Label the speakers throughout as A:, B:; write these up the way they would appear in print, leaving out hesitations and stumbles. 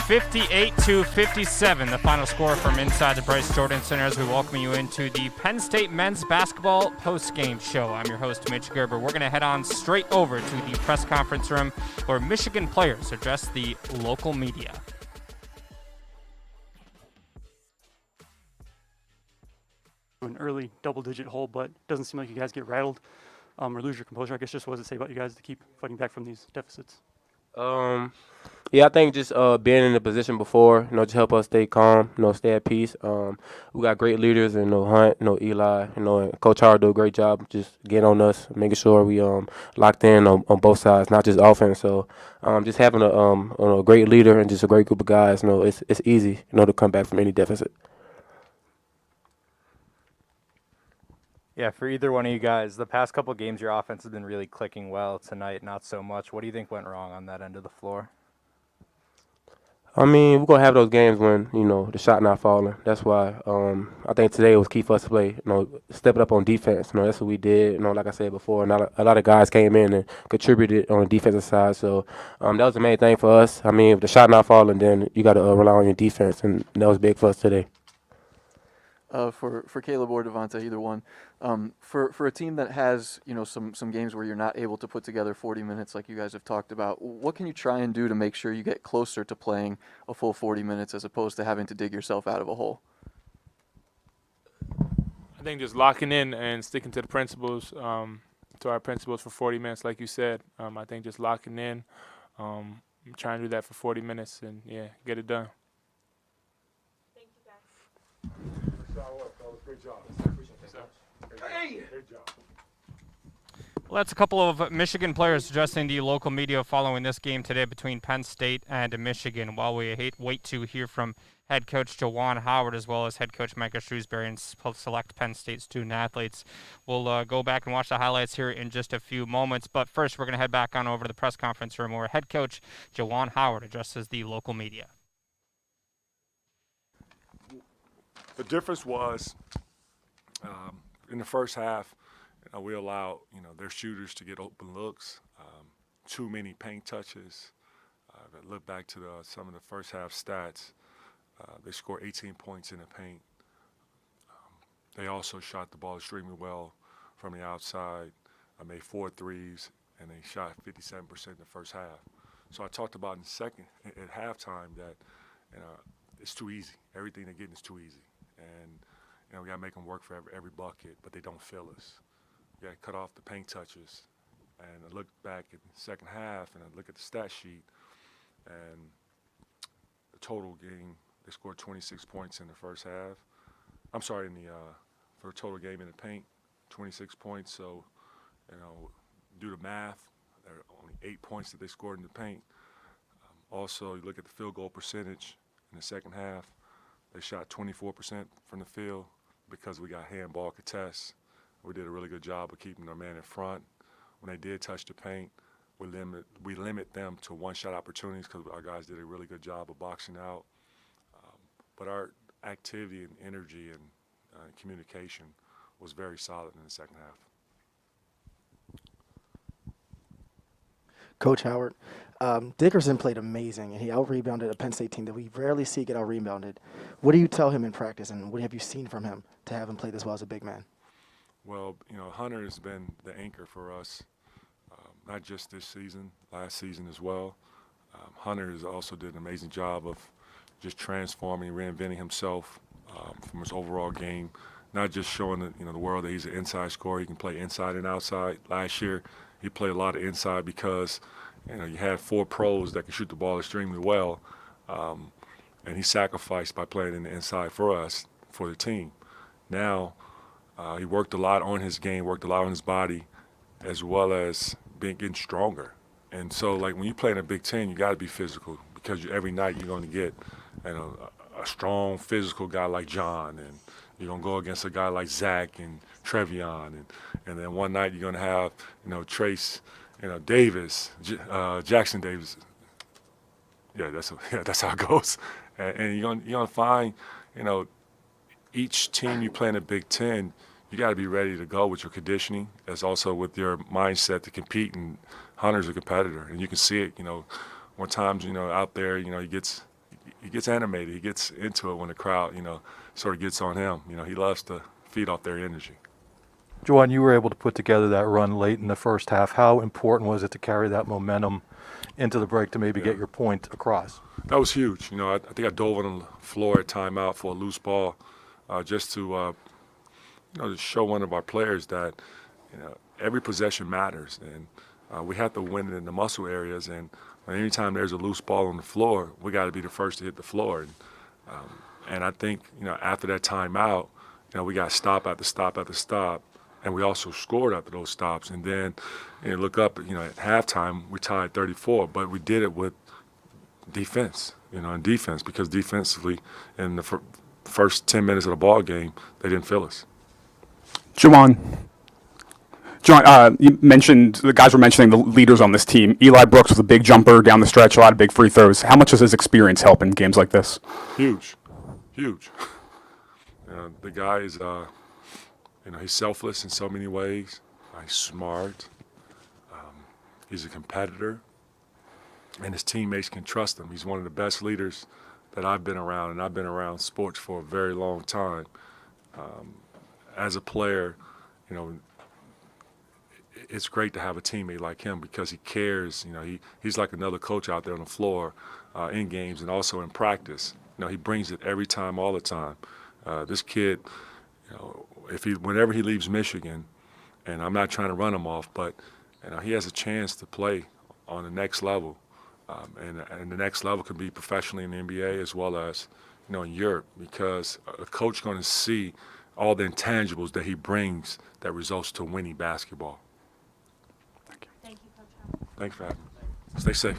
A: "58-57", the final score from inside the Bryce Jordan Center as we welcome you into the Penn State men's basketball postgame show. I'm your host, Mitch Gerber. We're going to head on straight over to the press conference room where Michigan players address the local media.
B: An early double-digit hole, but it doesn't seem like you guys get rattled or lose your composure. I guess just what does it say about you guys to keep fighting back from these deficits?
C: Yeah, I think just being in the position before, just help us stay calm, stay at peace. We got great leaders, Hunt, Eli, and Coach Howard do a great job just getting on us, making sure we locked in on both sides, not just offense. So just having a great leader and just a great group of guys, it's easy, to come back from any deficit.
D: Yeah, for either one of you guys, the past couple of games, your offense has been really clicking well. Tonight, not so much. What do you think went wrong on that end of the floor?
C: I mean, we're going to have those games when, the shot not falling. That's why I think today was key for us to play, stepping up on defense. That's what we did. Like I said before, a lot of guys came in and contributed on the defensive side. So that was the main thing for us. I mean, if the shot not falling, then you got to rely on your defense, and that was big for us today.
E: For Caleb or Devonta, either one, for a team that has some games where you're not able to put together 40 minutes like you guys have talked about, what can you try and do to make sure you get closer to playing a full 40 minutes as opposed to having to dig yourself out of a hole?
F: I think just locking in and sticking to the principles, to our principles for 40 minutes, like you said. I think just locking in, trying to do that for 40 minutes and get it done.
G: Thank you, guys.
H: Great job. Great job.
A: Well, that's a couple of Michigan players addressing the local media following this game today between Penn State and Michigan. While we wait to hear from head coach Juwan Howard as well as head coach Micah Shrewsberry and select Penn State student athletes. We'll go back and watch the highlights here in just a few moments. But first, we're going to head back on over to the press conference room where head coach Juwan Howard addresses the local media.
H: The difference was in the first half, we allowed their shooters to get open looks, too many paint touches. If I look back to some of the first half stats, they scored 18 points in the paint. They also shot the ball extremely well from the outside. I made 4 threes, and they shot 57% in the first half. So I talked about at halftime that it's too easy. Everything they're getting is too easy. And we got to make them work for every bucket, but they don't feel us. We got to cut off the paint touches. And I look back at the second half, and I look at the stat sheet, and the total game, they scored 26 points in the first half. I'm sorry, for a total game in the paint, 26 points. So, do the math, there are only 8 points that they scored in the paint. Also, you look at the field goal percentage in the second half. They shot 24% from the field because we got handball contests. We did a really good job of keeping our man in front. When they did touch the paint, we limit them to one-shot opportunities because our guys did a really good job of boxing out. But our activity and energy and communication was very solid in the second half.
I: Coach Howard, Dickerson played amazing, and he out-rebounded a Penn State team that we rarely see get out-rebounded. What do you tell him in practice, and what have you seen from him to have him play this well as a big man?
H: Well, Hunter has been the anchor for us, not just this season, last season as well. Hunter has also did an amazing job of just transforming, reinventing himself from his overall game, not just showing the world that he's an inside scorer. He can play inside and outside. Last year, he played a lot of inside because you had 4 pros that can shoot the ball extremely well, and he sacrificed by playing in the inside for us, for the team. Now, he worked a lot on his game, worked a lot on his body, as well as getting stronger. And so, when you play in a Big Ten, you got to be physical because every night you're going to get a strong physical guy like John, and you're going to go against a guy like Zach and Trevion, and then one night you're going to have Trace, Davis, Jackson Davis. that's how it goes. And you're gonna find, each team you play in the Big Ten, you got to be ready to go with your conditioning, as also with your mindset to compete. And Hunter's a competitor, and you can see it. More times, out there, he gets animated, he gets into it when the crowd, sort of gets on him. He loves to feed off their energy.
J: Juwan, you were able to put together that run late in the first half. How important was it to carry that momentum into the break to maybe get your point across?
H: That was huge. I think I dove on the floor at timeout for a loose ball, just to to show one of our players that every possession matters, and we have to win it in the muscle areas. And anytime there's a loose ball on the floor, we got to be the first to hit the floor. And I think after that timeout, we got stop after stop after stop, and we also scored after those stops. And then look up, at halftime we tied 34, but we did it with defense, and defense, because defensively in the first 10 minutes of the ball game, they didn't feel us.
K: Juwan, you mentioned, the guys were mentioning the leaders on this team. Eli Brooks was a big jumper down the stretch, a lot of big free throws. How much does his experience help in games like this?
H: Huge. The guy is, he's selfless in so many ways. He's smart. He's a competitor. And his teammates can trust him. He's one of the best leaders that I've been around, and I've been around sports for a very long time. As a player, it's great to have a teammate like him because he cares. He's like another coach out there on the floor in games and also in practice. He brings it every time, all the time. This kid, whenever he leaves Michigan, and I'm not trying to run him off, but he has a chance to play on the next level, and the next level could be professionally in the NBA as well as in Europe, because a coach is going to see all the intangibles that he brings that results to winning basketball.
G: Thank you, Coach.
H: Thanks for having me. Stay safe.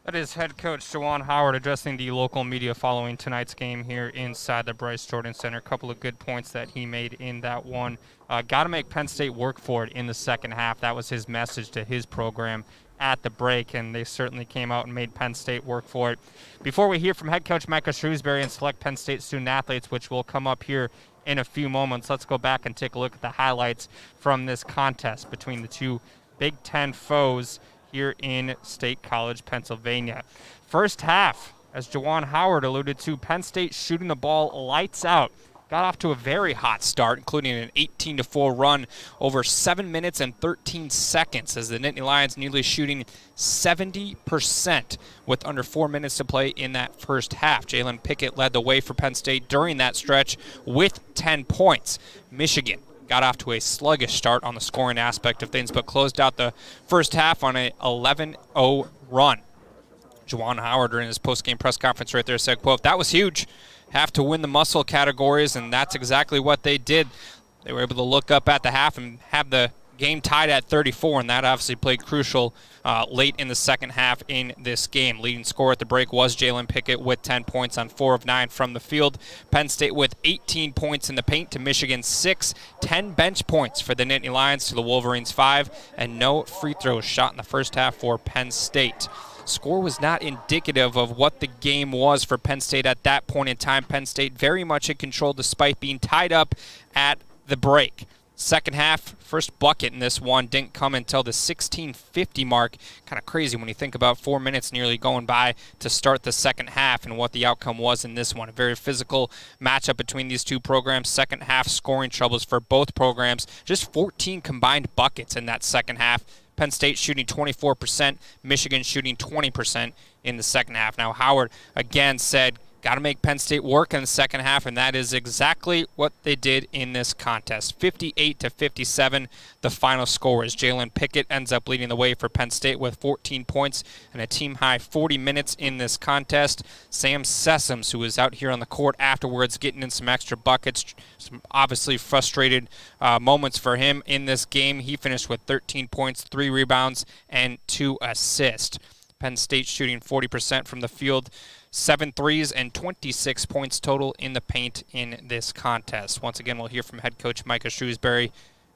A: That is head coach Juwan Howard addressing the local media following tonight's game here inside the Bryce Jordan Center. A couple of good points that he made in that one. Got to make Penn State work for it in the second half. That was his message to his program at the break, and they certainly came out and made Penn State work for it. Before we hear from head coach Micah Shrewsberry and select Penn State student athletes, which will come up here in a few moments, let's go back and take a look at the highlights from this contest between the two Big Ten foes here in State College, Pennsylvania. First half, as Juwan Howard alluded to, Penn State shooting the ball lights out. Got off to a very hot start, including an 18-4 run over 7 minutes and 13 seconds as the Nittany Lions nearly shooting 70% with under 4 minutes to play in that first half. Jalen Pickett led the way for Penn State during that stretch with 10 points. Michigan got off to a sluggish start on the scoring aspect of things, but closed out the first half on an 11-0 run. Juwan Howard, during his post-game press conference right there, said, quote, "That was huge. Have to win the muscle categories," and that's exactly what they did. They were able to look up at the half and have the game tied at 34, and that obviously played crucial late in the second half in this game. Leading scorer at the break was Jalen Pickett with 10 points on 4 of 9 from the field. Penn State with 18 points in the paint to Michigan 6, 10 bench points for the Nittany Lions to the Wolverines 5, and no free throws shot in the first half for Penn State. Score was not indicative of what the game was for Penn State at that point in time. Penn State very much in control despite being tied up at the break. Second half, first bucket in this one didn't come until the 16:50 mark. Kind of crazy when you think about 4 minutes nearly going by to start the second half and what the outcome was in this one. A very physical matchup between these two programs. Second half scoring troubles for both programs. Just 14 combined buckets in that second half. Penn State shooting 24%, Michigan shooting 20% in the second half. Now Howard again said, got to make Penn State work in the second half, and that is exactly what they did in this contest. 58-57, the final score as Jalen Pickett ends up leading the way for Penn State with 14 points and a team-high 40 minutes in this contest. Sam Sessoms, who was out here on the court afterwards getting in some extra buckets, some obviously frustrated moments for him in this game. He finished with 13 points, 3 rebounds, and 2 assists. Penn State shooting 40% from the field, 7 threes, and 26 points total in the paint in this contest. Once again, we'll hear from head coach Micah Shrewsberry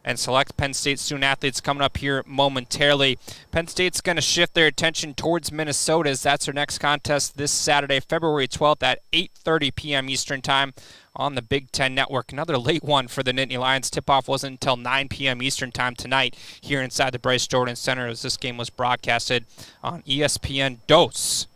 A: and select Penn State student athletes coming up here momentarily. Penn State's going to shift their attention towards Minnesota as that's their next contest this Saturday, February 12th at 8:30 p.m. Eastern Time on the Big Ten Network. Another late one for the Nittany Lions. Tip-off wasn't until 9 p.m. Eastern Time tonight here inside the Bryce Jordan Center as this game was broadcasted on ESPN DOS.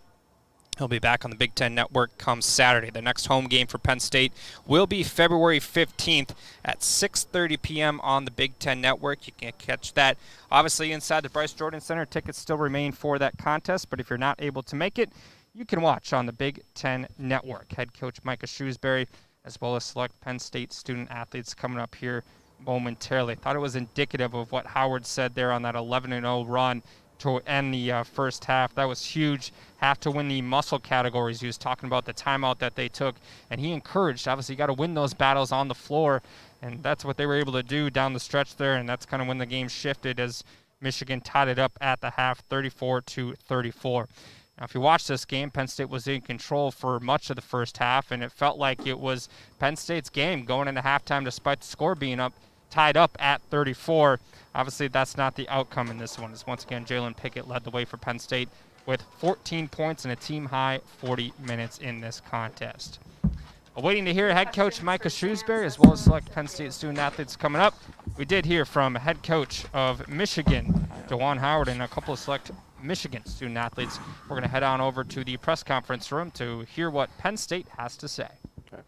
A: He'll be back on the Big Ten Network come Saturday. The next home game for Penn State will be February 15th at 6:30 p.m. on the Big Ten Network. You can catch that, obviously, inside the Bryce Jordan Center. Tickets still remain for that contest, but if you're not able to make it, you can watch on the Big Ten Network. Head Coach Micah Shrewsberry, as well as select Penn State student athletes coming up here momentarily. Thought it was indicative of what Howard said there on that 11-0 run to end the first half. That was huge. Have to win the muscle categories. He was talking about the timeout that they took, and he encouraged, obviously, you got to win those battles on the floor, and that's what they were able to do down the stretch there, and that's kind of when the game shifted as Michigan tied it up at the half, 34-34. Now, if you watch this game, Penn State was in control for much of the first half, and it felt like it was Penn State's game going into halftime despite the score being tied up at 34. Obviously, that's not the outcome in this one. As once again, Jalen Pickett led the way for Penn State with 14 points and a team-high 40 minutes in this contest. Waiting to hear head coach Micah Shrewsberry as well as select Penn State student athletes coming up. We did hear from head coach of Michigan, Juwan Howard, and a couple of select Michigan student athletes. We're going to head on over to the press conference room to hear what Penn State has to say.
L: Okay.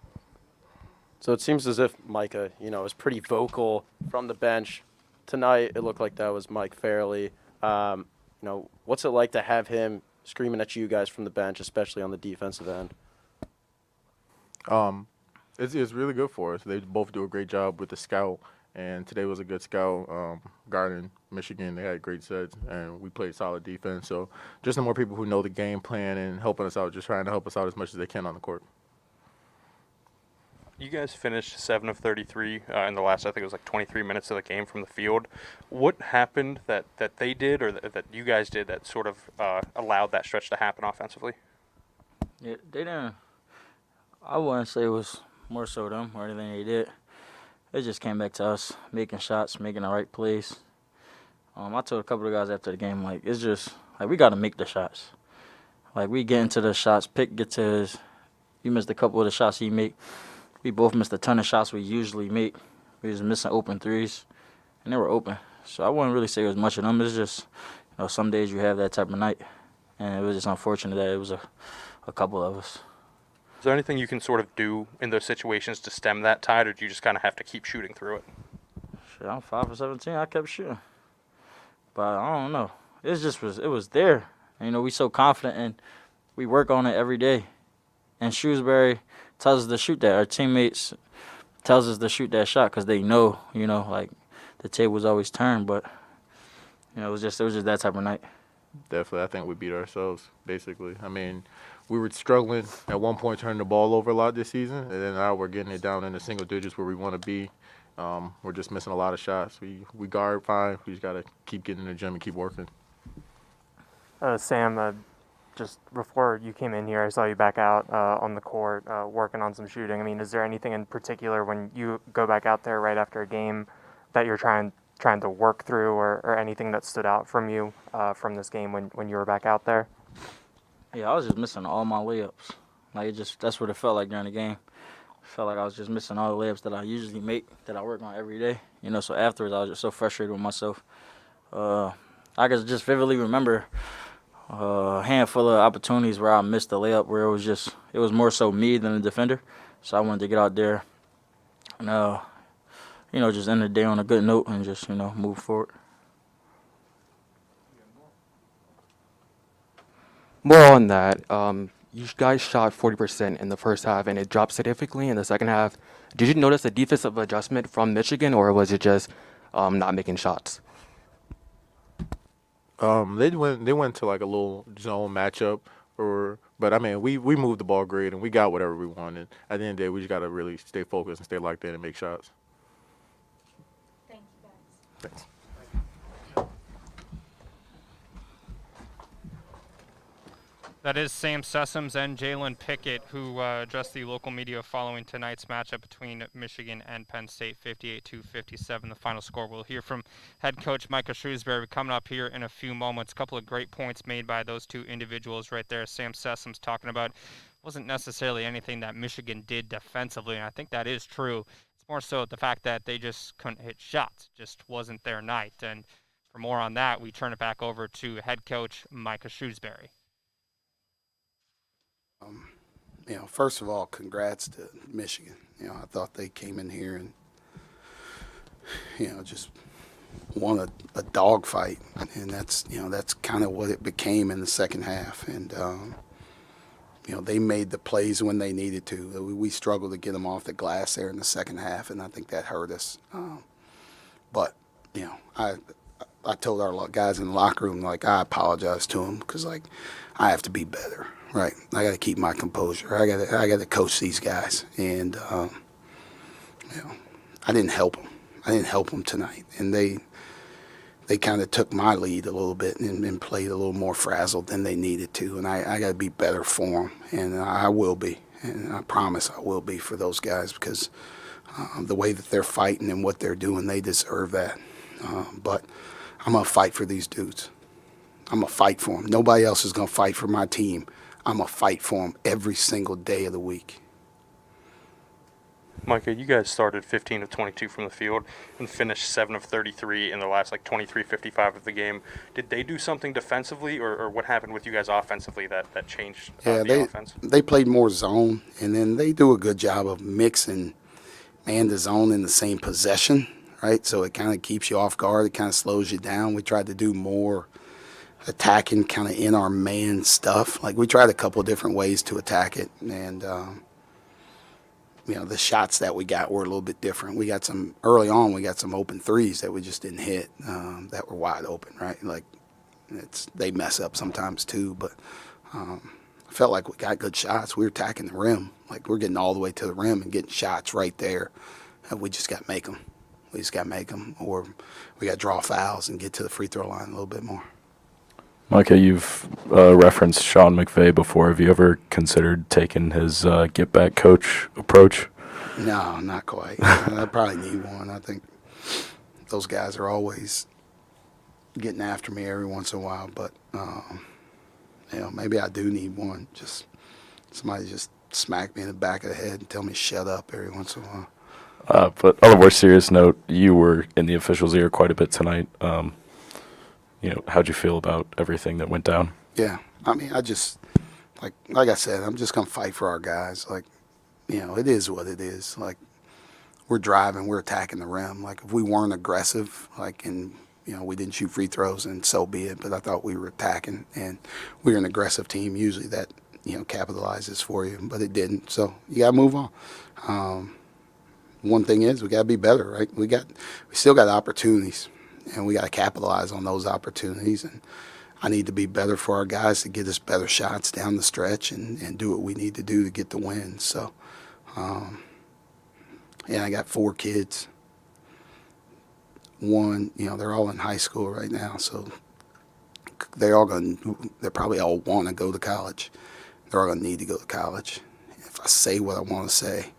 L: So it seems as if Micah, is pretty vocal from the bench. Tonight, it looked like that was Mike Fairley. What's it like to have him screaming at you guys from the bench, especially on the defensive end?
M: It's really good for us. They both do a great job with the scout, and today was a good scout. Guarding Michigan, they had great sets, and we played solid defense. So just the more people who know the game plan and helping us out, just trying to help us out as much as they can on the court.
N: You guys finished 7 of 33 in the last, I think it was like 23 minutes of the game from the field. What happened that they did or that you guys did that sort of allowed that stretch to happen offensively?
O: Yeah, they didn't. I wouldn't say it was more so them or anything they did. It just came back to us making shots, making the right plays. I told a couple of guys after the game, it's just, we got to make the shots. We get into the shots, Pick gets to his, he missed a couple of the shots he made. We both missed a ton of shots we usually make. We was missing open threes, and they were open. So I wouldn't really say it was much of them. It's just, some days you have that type of night, and it was just unfortunate that it was a couple of us.
N: Is there anything you can sort of do in those situations to stem that tide, or do you just kind of have to keep shooting through it?
O: Shit, I'm 5 for 17. I kept shooting. But I don't know. It was there. And, we so confident, and we work on it every day. And Shrewsberry tells us to shoot that. Our teammates tells us to shoot that shot because they know, the table's always turned. But, it was just that type of night.
M: Definitely. I think we beat ourselves, basically. We were struggling at one point turning the ball over a lot this season, and then now we're getting it down in the single digits where we want to be. We're just missing a lot of shots. We guard fine. We just got to keep getting in the gym and keep working.
P: Sam, just before you came in here, I saw you back out on the court working on some shooting. Is there anything in particular when you go back out there right after a game that you're trying to work through or anything that stood out from you from this game when you were back out there?
O: Yeah, I was just missing all my layups. That's what it felt like during the game. It felt like I was just missing all the layups that I usually make, that I work on every day. So afterwards, I was just so frustrated with myself. I could just vividly remember a handful of opportunities where I missed the layup, where it was more so me than the defender. So I wanted to get out there and, just end the day on a good note and just, move forward.
Q: More on that, you guys shot 40% in the first half, and it dropped significantly in the second half. Did you notice a defensive adjustment from Michigan, or was it just not making shots?
M: They went to a little zone matchup, but we moved the ball great and we got whatever we wanted. At the end of the day, we just got to really stay focused and stay locked in and make shots.
G: Thank you, guys.
M: Thanks.
A: That is Sam Sessoms and Jalen Pickett, who addressed the local media following tonight's matchup between Michigan and Penn State, 58-57, the final score. We'll hear from head coach Micah Shrewsberry coming up here in a few moments. A couple of great points made by those two individuals right there. Sam Sessoms talking about wasn't necessarily anything that Michigan did defensively, and I think that is true. It's more so the fact that they just couldn't hit shots, just wasn't their night. And for more on that, we turn it back over to head coach Micah Shrewsberry.
R: First of all, congrats to Michigan. I thought they came in here and, just won a dogfight, and that's kind of what it became in the second half. And, they made the plays when they needed to. We struggled to get them off the glass there in the second half, and I think that hurt us. But, I told our guys in the locker room, I apologize to them because, I have to be better. Right, I got to keep my composure. I got to coach these guys, and I didn't help them. I didn't help them tonight, and they kind of took my lead a little bit and played a little more frazzled than they needed to, and I got to be better for them, and I will be, and I promise I will be for those guys because the way that they're fighting and what they're doing, they deserve that. But I'm gonna fight for these dudes. I'm gonna fight for them. Nobody else is gonna fight for my team. I'm going to fight for them every single day of the week.
N: Micah, you guys started 15 of 22 from the field and finished 7 of 33 in the last 23-55 of the game. Did they do something defensively, or what happened with you guys offensively that changed the offense?
R: They played more zone, and then they do a good job of mixing man to zone in the same possession, right? So it kind of keeps you off guard. It kind of slows you down. We tried to do more attacking kind of in our man stuff. We tried a couple of different ways to attack it, and the shots that we got were a little bit different. We got some early on. We got some open threes that we just didn't hit that were wide open, right? They mess up sometimes too, but I felt like we got good shots. We were attacking the rim, we're getting all the way to the rim and getting shots right there. We just got to make them. We just got to make them, or we got to draw fouls and get to the free throw line a little bit more.
S: Micah, you've referenced Sean McVay before. Have you ever considered taking his get-back coach approach?
R: No, not quite. I probably need one. I think those guys are always getting after me every once in a while, but maybe I do need one. Just somebody just smack me in the back of the head and tell me shut up every once in a while.
S: But on a more serious note, you were in the officials' ear quite a bit tonight. How'd you feel about everything that went down?
R: Yeah, I just, like I said, I'm just going to fight for our guys. It is what it is. We're driving, we're attacking the rim. If we weren't aggressive, and, we didn't shoot free throws, and so be it. But I thought we were attacking, and we're an aggressive team. Usually that, capitalizes for you, but it didn't. So you got to move on. One thing is we got to be better, right? We still got opportunities. And we got to capitalize on those opportunities. And I need to be better for our guys to get us better shots down the stretch and do what we need to do to get the win. So, I got 4 kids. One, they're all in high school right now. So they probably all want to go to college. They're all going to need to go to college. If I say what I want to say,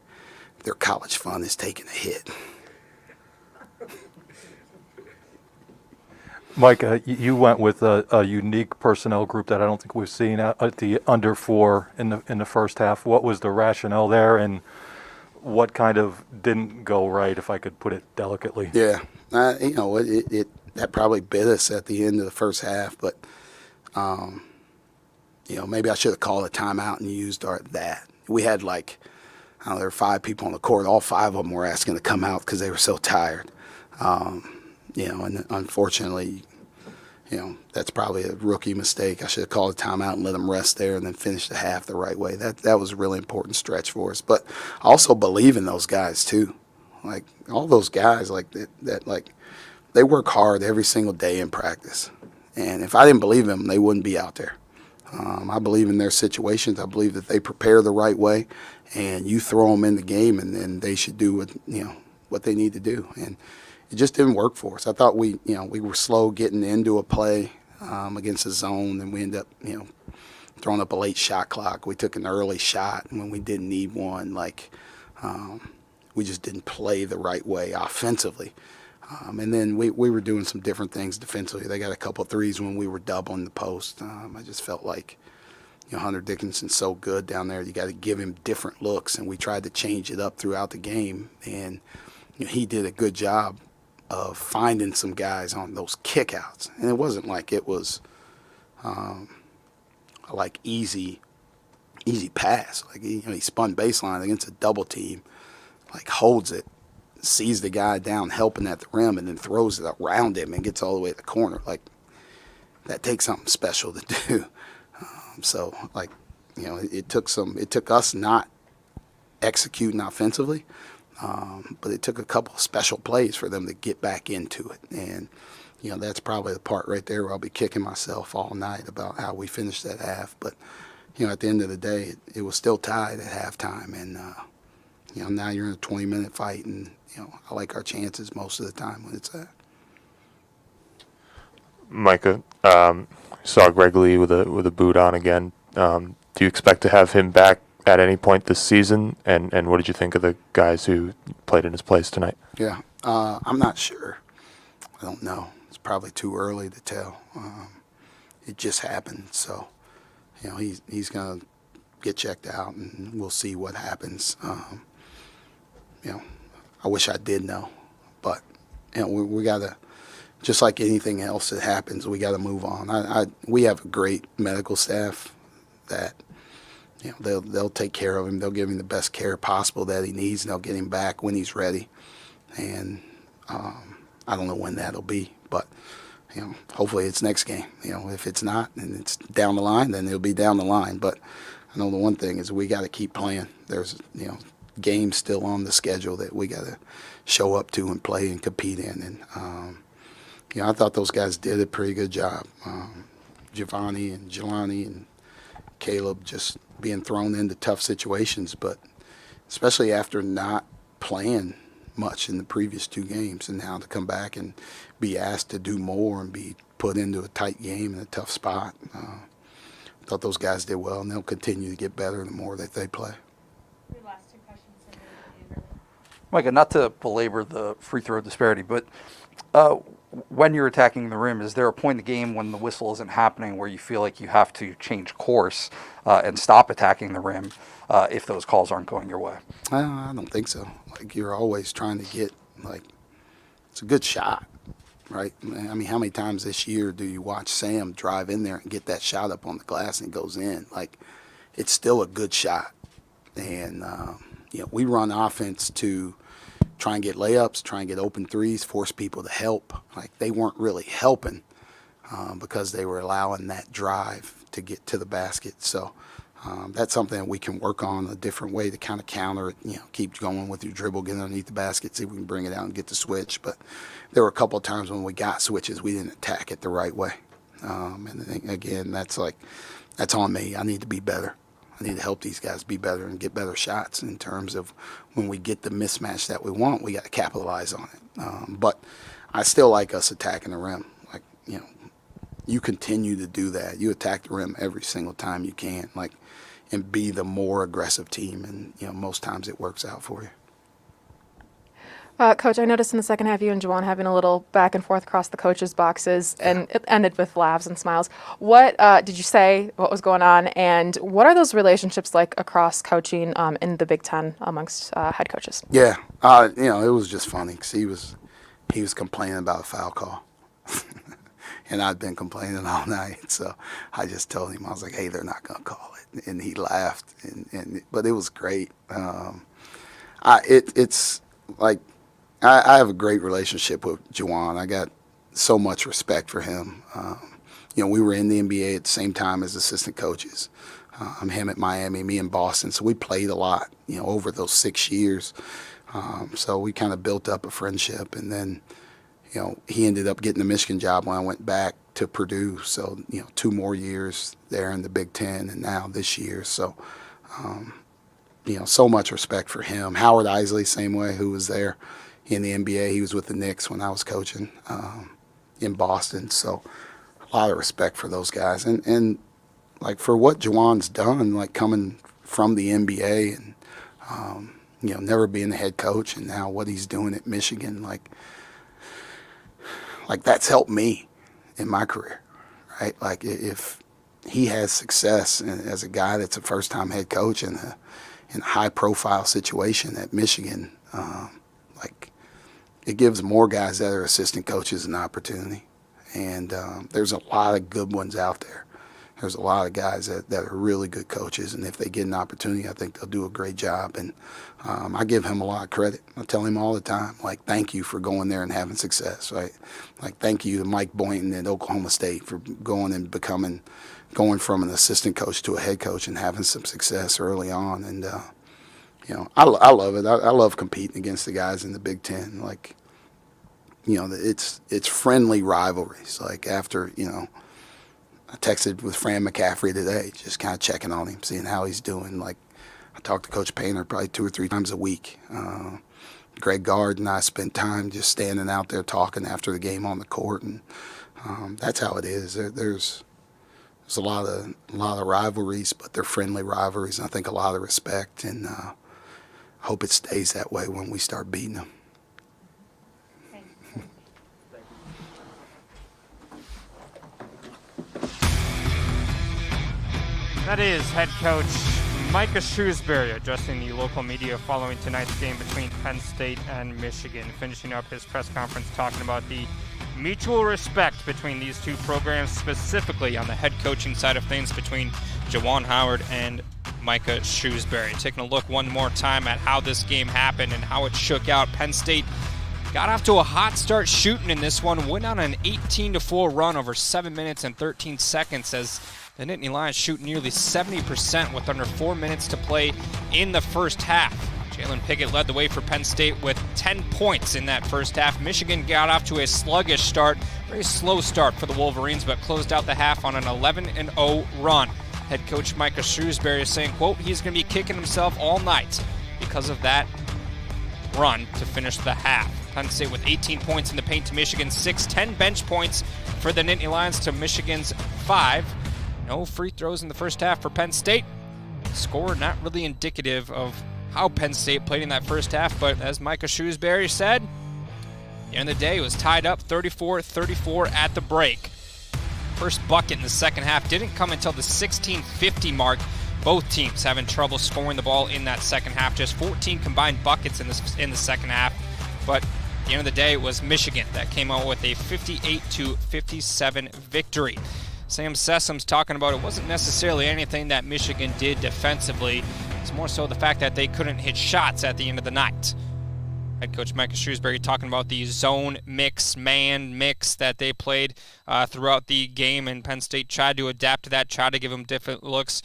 R: their college fund is taking a hit.
J: Mike, you went with a unique personnel group that I don't think we've seen at the under 4 in the first half. What was the rationale there, and what kind of didn't go right, if I could put it delicately?
R: Yeah, that probably bit us at the end of the first half, but maybe I should have called a timeout and used that. We had there were 5 people on the court. All 5 of them were asking to come out because they were so tired. And unfortunately, that's probably a rookie mistake. I should have called a timeout and let them rest there and then finish the half the right way. That was a really important stretch for us. But I also believe in those guys too. All those guys they work hard every single day in practice. And if I didn't believe in them, they wouldn't be out there. I believe in their situations. I believe that they prepare the right way, and you throw them in the game, and then they should do what they need to do. And it just didn't work for us. I thought we were slow getting into a play against the zone, and we ended up, throwing up a late shot clock. We took an early shot when we didn't need one. We just didn't play the right way offensively. And then we were doing some different things defensively. They got a couple threes when we were doubling the post. I just felt like, Hunter Dickinson's so good down there. You got to give him different looks, and we tried to change it up throughout the game. And he did a good job of finding some guys on those kickouts. And it wasn't like it was easy pass. He spun baseline against a double team, holds it, sees the guy down helping at the rim, and then throws it around him and gets all the way to the corner. That takes something special to do. It took us not executing offensively, but it took a couple of special plays for them to get back into it. And, that's probably the part right there where I'll be kicking myself all night about how we finished that half. But, at the end of the day, it was still tied at halftime. And, now you're in a 20-minute fight, and, I like our chances most of the time when it's that.
T: Micah, saw Greg Lee with a boot on again. Do you expect to have him back at any point this season? And what did you think of the guys who played in his place tonight?
R: Yeah, I'm not sure. I don't know. It's probably too early to tell. It just happened, so he's gonna get checked out, and we'll see what happens. I wish I did know, but we gotta. Just like anything else that happens, we got to move on. We have a great medical staff that, they'll take care of him. They'll give him the best care possible that he needs, and they'll get him back when he's ready. And I don't know when that'll be, but hopefully it's next game. If it's not and it's down the line, then it'll be down the line. But I know the one thing is we got to keep playing. There's games still on the schedule that we got to show up to and play and compete in. And I thought those guys did a pretty good job. Giovanni and Jelani and Caleb just being thrown into tough situations, but especially after not playing much in the previous two games, and now to come back and be asked to do more and be put into a tight game in a tough spot. I thought those guys did well, and they'll continue to get better the more that they play.
G: Your last two questions.
U: Micah, not to belabor the free throw disparity, but when you're attacking the rim, is there a point in the game when the whistle isn't happening where you feel like you have to change course and stop attacking the rim if those calls aren't going your way?
R: I don't think so. You're always trying to get, it's a good shot, right? I mean, how many times this year do you watch Sam drive in there and get that shot up on the glass and it goes in? It's still a good shot. And, we run offense to try and get layups, try and get open threes, force people to help. They weren't really helping because they were allowing that drive to get to the basket. So that's something that we can work on a different way to kind of counter it. Keep going with your dribble, get underneath the basket, see if we can bring it out and get the switch. But there were a couple of times when we got switches, we didn't attack it the right way. And again, that's on me. I need to be better. I need to help these guys be better and get better shots in terms of when we get the mismatch that we want, we got to capitalize on it. But I still like us attacking the rim. You continue to do that. You attack the rim every single time you can, and be the more aggressive team. And, most times it works out for you.
V: Coach, I noticed in the second half you and Juwan having a little back and forth across the coaches' boxes, and it ended with laughs and smiles. What did you say? What was going on? And what are those relationships like across coaching in the Big Ten amongst head coaches?
R: Yeah, it was just funny because he was complaining about a foul call. And I'd been complaining all night, so I just told him, I was like, hey, they're not going to call it. And he laughed, but it was great. It's like, I have a great relationship with Juwan. I got so much respect for him. We were in the NBA at the same time as assistant coaches. Him at Miami, me in Boston. So we played a lot, over those 6 years. So we kind of built up a friendship. And then, he ended up getting the Michigan job when I went back to Purdue. So, 2 more years there in the Big Ten, and now this year. So, so much respect for him. Howard Isley, same way, who was there in the NBA. He was with the Knicks when I was coaching in Boston. So a lot of respect for those guys. And like for what Juwan's done, like coming from the NBA and never being the head coach, and now what he's doing at Michigan, like that's helped me in my career, right? Like if he has success as a guy that's a first-time head coach in a high-profile situation at Michigan, like it gives more guys that are assistant coaches an opportunity. And there's a lot of good ones out there. There's a lot of guys that are really good coaches, and if they get an opportunity, I think they'll do a great job. And I give him a lot of credit. I tell him all the time, like, thank you for going there and having success, right? Like, thank you to Mike Boynton at Oklahoma State for going from an assistant coach to a head coach and having some success early on. And, I love it. I love competing against the guys in the Big Ten. Like, it's friendly rivalries. Like, after, I texted with Fran McCaffrey today, just kind of checking on him, seeing how he's doing. Like, I talk to Coach Painter probably 2 or 3 times a week. Greg Gard and I spent time just standing out there talking after the game on the court, and that's how it is. There's a lot of rivalries, but they're friendly rivalries, and I think a lot of respect, and I hope it stays that way when we start beating them.
A: That is head coach Micah Shrewsberry addressing the local media following tonight's game between Penn State and Michigan, finishing up his press conference talking about the mutual respect between these two programs, specifically on the head coaching side of things between Juwan Howard and Micah Shrewsberry. Taking a look one more time at how this game happened and how it shook out. Penn State got off to a hot start shooting in this one, went on an 18-4 run over 7 minutes and 13 seconds as the Nittany Lions shoot nearly 70% with under 4 minutes to play in the first half. Jalen Pickett led the way for Penn State with 10 points in that first half. Michigan got off to a sluggish start, very slow start for the Wolverines, but closed out the half on an 11-0 run. Head coach Micah Shrewsberry is saying, quote, he's going to be kicking himself all night because of that run to finish the half. Penn State with 18 points in the paint to Michigan's 6, 10 bench points for the Nittany Lions to Michigan's 5. No free throws in the first half for Penn State. Score not really indicative of how Penn State played in that first half, but as Micah Shrewsberry said, at the end of the day, it was tied up 34-34 at the break. First bucket in the second half didn't come until the 16:50 mark. Both teams having trouble scoring the ball in that second half. Just 14 combined buckets in the second half. But at the end of the day, it was Michigan that came out with a 58-57 victory. Sam Sessum's talking about it wasn't necessarily anything that Michigan did defensively. It's more so the fact that they couldn't hit shots at the end of the night. Head coach Micah Shrewsberry talking about the zone mix, man mix that they played throughout the game, and Penn State tried to adapt to that, tried to give them different looks,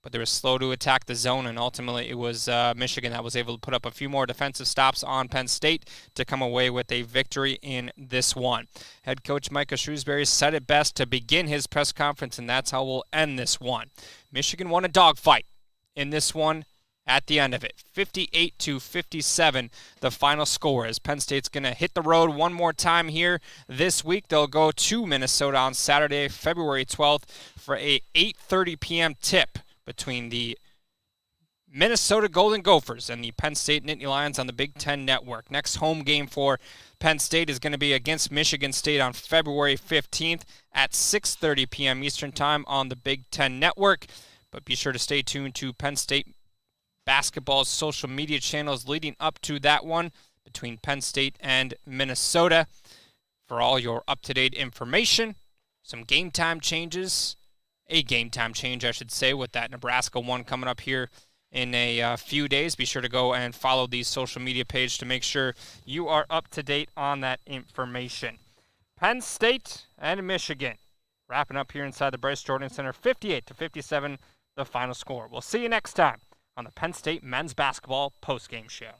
A: but they were slow to attack the zone, and ultimately it was Michigan that was able to put up a few more defensive stops on Penn State to come away with a victory in this one. Head coach Micah Shrewsberry said it best to begin his press conference, and that's how we'll end this one. Michigan won a dogfight in this one at the end of it. 58-57, the final score, as Penn State's going to hit the road one more time here this week. They'll go to Minnesota on Saturday, February 12th for a 8:30 p.m. tip between the Minnesota Golden Gophers and the Penn State Nittany Lions on the Big Ten Network. Next home game for Penn State is going to be against Michigan State on February 15th at 6:30 p.m. Eastern Time on the Big Ten Network. But be sure to stay tuned to Penn State basketball's social media channels leading up to that one between Penn State and Minnesota for all your up-to-date information. Some game time changes. A game time change, I should say, with that Nebraska one coming up here in a few days. Be sure to go and follow the social media page to make sure you are up to date on that information. Penn State and Michigan wrapping up here inside the Bryce Jordan Center, 58-57, the final score. We'll see you next time on the Penn State Men's Basketball Postgame Show.